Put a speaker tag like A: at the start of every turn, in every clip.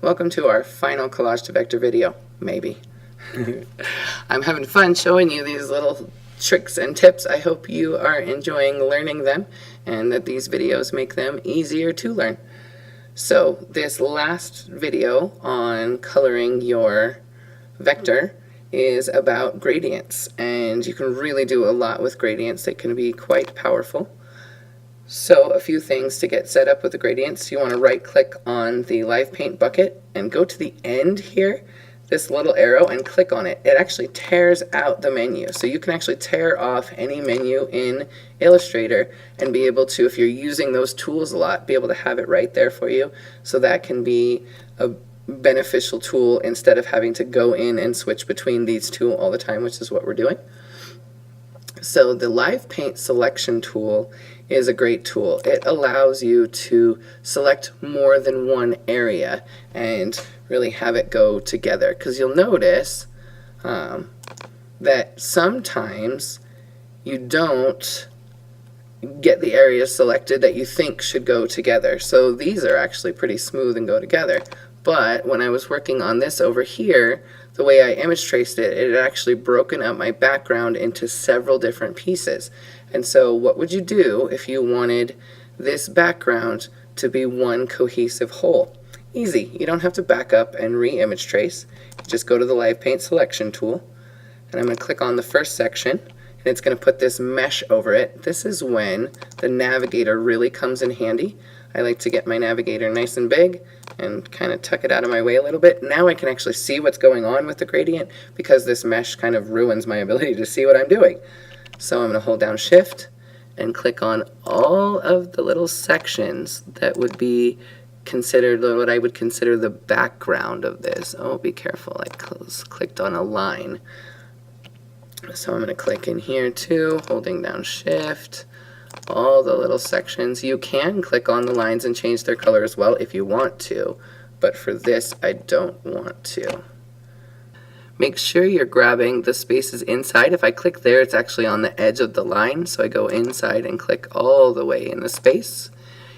A: Welcome to our final collage to vector video, maybe. I'm having fun showing you these little tricks and tips. I hope you are enjoying learning them and that these videos make them easier to learn. So this last video on coloring your vector is about gradients, and you can really do a lot with gradients. They can be quite powerful. So a few things to get set up with the gradients. You want to right click on the live paint bucket and go to the end here, this little arrow, and click on it. It actually tears out the menu. So you can actually tear off any menu in Illustrator and be able to, if you're using those tools a lot, be able to have it right there for you. So that can be a beneficial tool instead of having to go in and switch between these two all the time, which is what we're doing. So the live paint selection tool is a great tool. It allows you to select more than one area and really have it go together, because you'll notice that sometimes you don't get the areas selected that you think should go together. So these are actually pretty smooth and go together. But when I was working on this over here, the way I image traced it, it had actually broken up my background into several different pieces. And so what would you do if you wanted this background to be one cohesive whole? Easy. You don't have to back up and re-image trace. You just go to the live paint selection tool, and I'm going to click on the first section, and it's going to put this mesh over it. This is when the navigator really comes in handy. I like to get my navigator nice and big and kind of tuck it out of my way a little bit. Now I can actually see what's going on with the gradient, because this mesh kind of ruins my ability to see what I'm doing. So I'm going to hold down Shift and click on all of the little sections that would be considered what I would consider the background of this. Oh, be careful, I clicked on a line. So I'm going to click in here too, holding down Shift. All the little sections. You can click on the lines and change their color as well if you want to, but for this I don't want to. Make sure you're grabbing the spaces inside. If I click there, it's actually on the edge of the line, so I go inside and click all the way in the space.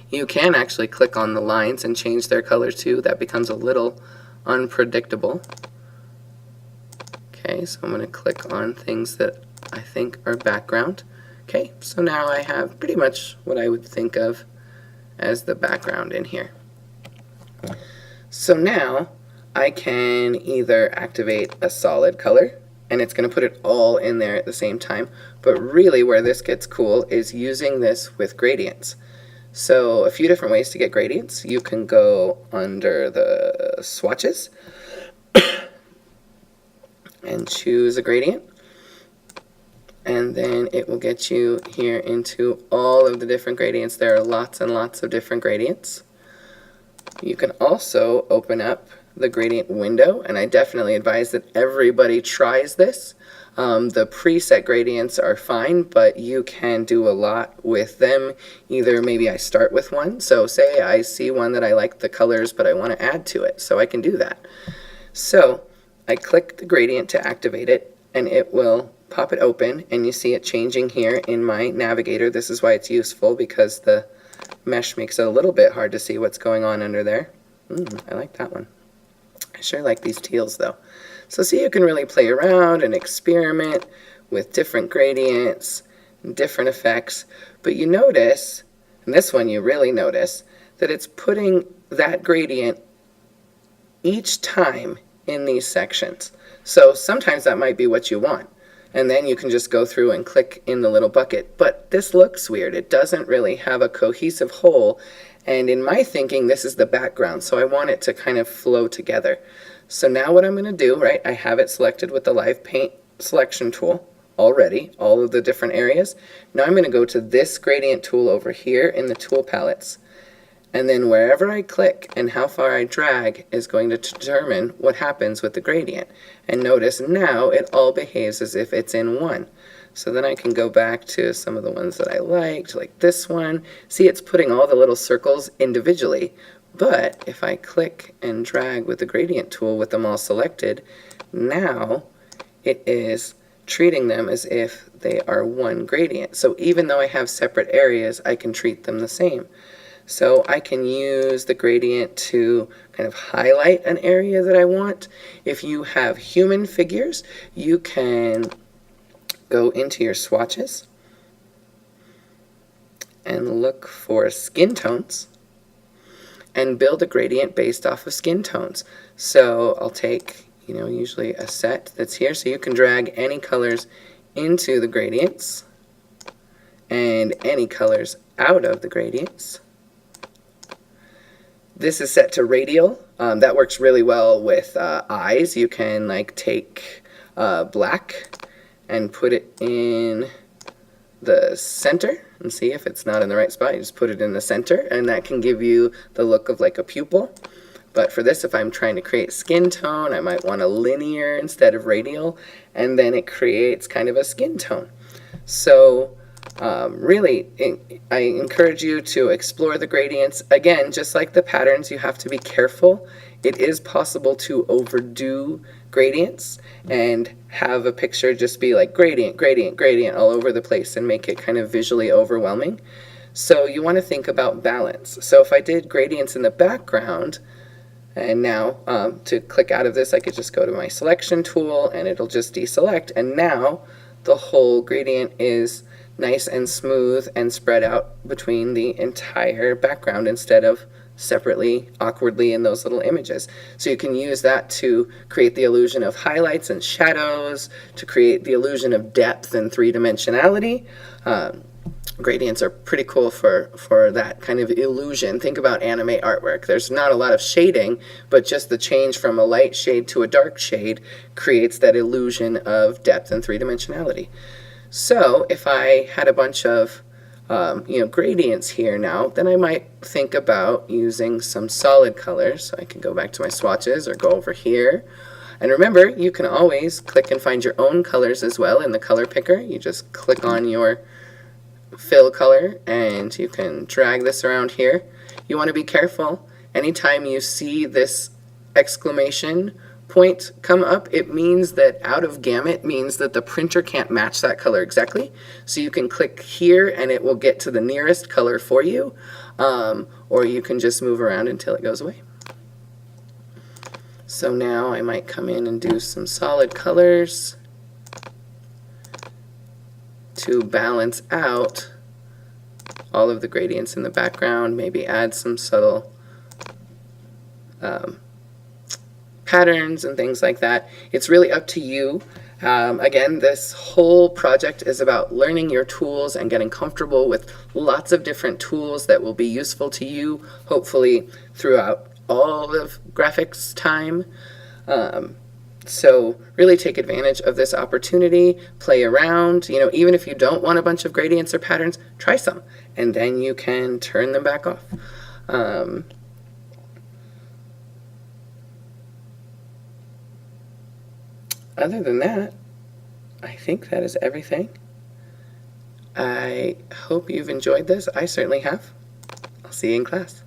A: You can actually click on the lines and change their color too. That becomes a little unpredictable. Okay, so I'm going to click on things that I think are background. Okay, so now I have pretty much what I would think of as the background in here. So now I can either activate a solid color, and it's going to put it all in there at the same time, but really where this gets cool is using this with gradients. So a few different ways to get gradients. You can go under the swatches and choose a gradient. And then it will get you here into all of the different gradients. There are lots and lots of different gradients. You can also open up the gradient window, and I definitely advise that everybody tries this. The preset gradients are fine, but you can do a lot with them. Either maybe I start with one, so say I see one that I like the colors, but I want to add to it, so I can do that. So I click the gradient to activate it, and it will pop it open, and you see it changing here in my navigator. This is why it's useful, because the mesh makes it a little bit hard to see what's going on under there. I like that one. I sure like these teals though. So see, you can really play around and experiment with different gradients and different effects, but you notice, and this one you really notice, that it's putting that gradient each time in these sections. So sometimes that might be what you want, and then you can just go through and click in the little bucket. But this looks weird. It doesn't really have a cohesive whole, and in my thinking this is the background, so I want it to kind of flow together. So now what I'm going to do, right, I have it selected with the live paint selection tool already, all of the different areas. Now I'm going to go to this gradient tool over here in the tool palettes, and then wherever I click and how far I drag is going to determine what happens with the gradient. And notice now it all behaves as if it's in one. So then I can go back to some of the ones that I liked, like this one. See, it's putting all the little circles individually. But if I click and drag with the gradient tool with them all selected, now it is treating them as if they are one gradient. So even though I have separate areas, I can treat them the same. So I can use the gradient to kind of highlight an area that I want. If you have human figures, you can go into your swatches and look for skin tones and build a gradient based off of skin tones. So I'll take, usually a set that's here, so you can drag any colors into the gradients and any colors out of the gradients. This is set to radial. That works really well with eyes. You can take black and put it in the center and see if it's not in the right spot. You just put it in the center, and that can give you the look of like a pupil. But for this, if I'm trying to create skin tone, I might want a linear instead of radial, and then it creates kind of a skin tone. So really, I encourage you to explore the gradients. Again, just like the patterns, you have to be careful. It is possible to overdo gradients and have a picture just be like gradient, gradient, gradient all over the place and make it kind of visually overwhelming. So you want to think about balance. So if I did gradients in the background, and now to click out of this, I could just go to my selection tool and it'll just deselect, and now the whole gradient is nice and smooth and spread out between the entire background instead of separately, awkwardly in those little images. So you can use that to create the illusion of highlights and shadows, to create the illusion of depth and three-dimensionality. Gradients are pretty cool for that kind of illusion. Think about anime artwork. There's not a lot of shading, but just the change from a light shade to a dark shade creates that illusion of depth and three-dimensionality. So if I had a bunch of gradients here now, then I might think about using some solid colors. So I can go back to my swatches or go over here. And remember, you can always click and find your own colors as well in the color picker. You just click on your fill color and you can drag this around here. You want to be careful. Anytime you see this exclamation point come up, it means that out of gamut means that the printer can't match that color exactly. So you can click here and it will get to the nearest color for you, or you can just move around until it goes away. So now I might come in and do some solid colors to balance out all of the gradients in the background, maybe add some subtle patterns and things like that. It's really up to you. Again, this whole project is about learning your tools and getting comfortable with lots of different tools that will be useful to you, hopefully throughout all of graphics time. So really take advantage of this opportunity, play around. Even if you don't want a bunch of gradients or patterns, try some, and then you can turn them back off. Other than that, I think that is everything. I hope you've enjoyed this. I certainly have. I'll see you in class.